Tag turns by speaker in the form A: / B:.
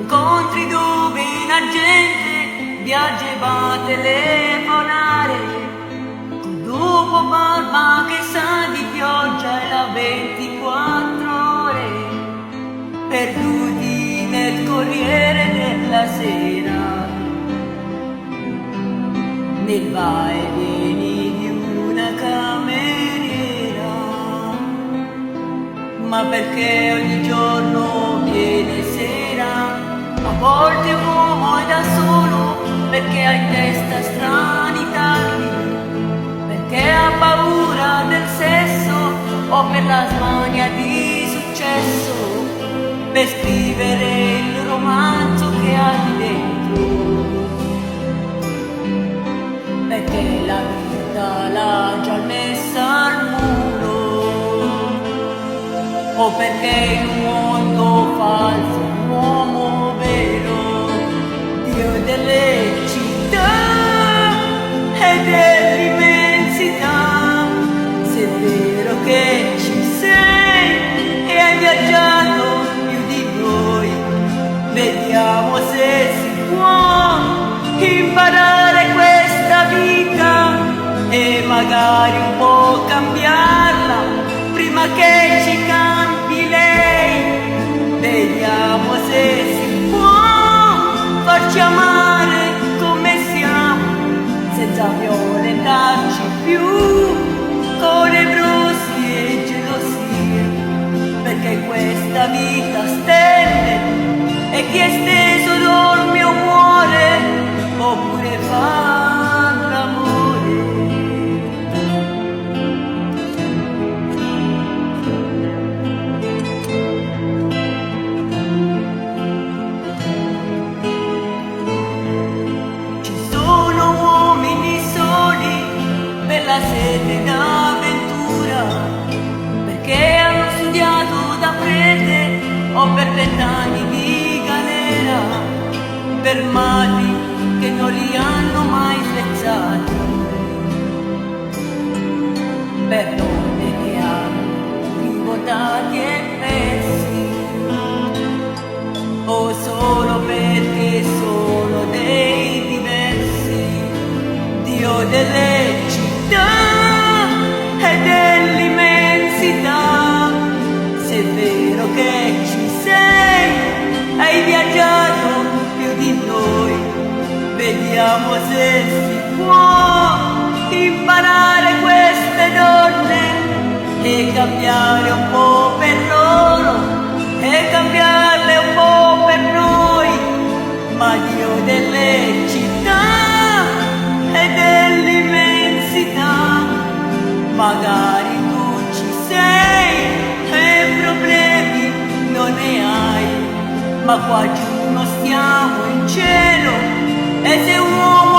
A: incontri dove la gente viaggia e va a telefonare, dopo barba che sa di pioggia e la 24 ore, perduti nel Corriere della Sera, nel va e vieni di una cameriera. Ma perché ogni giorno viene sera, a volte uomo è da solo, perché ha in testa strani tagli, perché ha paura del sesso o per la smania di successo, per scrivere il romanzo che ha di dentro, perché la vita l'ha già messa al muro, o perché in un mondo falso un uomo vero, Dio delle città e dell'immensità. Se è vero che ci sei e hai viaggiato più di noi, vediamo se si può imparare questa vita e magari un po' cambiarla prima che ci cambi lei. Vediamo se si può farci amare come siamo, senza violentarci più con nevrosi e gelosie, perché questa vita stende e chi è steso dorme o muore, oppure fa l'amore. Ci sono uomini soli per la sete d'avventura, perché hanno studiato da prete o per 20 anni di galera, per mali che non li hanno mai svezzati, per donne che hanno rivotati e persi, o solo perché sono dei diversi, Dio delle città e dell'immensità. Se è vero che ci sei, hai viaggiato più di noi, vediamo se si può imparare queste donne e cambiare un po' per loro e cambiarle un po' per noi. Ma Dio delle città e dell'immensità, magari tu ci sei e problemi non ne hai, ma qua giù non stiamo in cielo, e se un uomo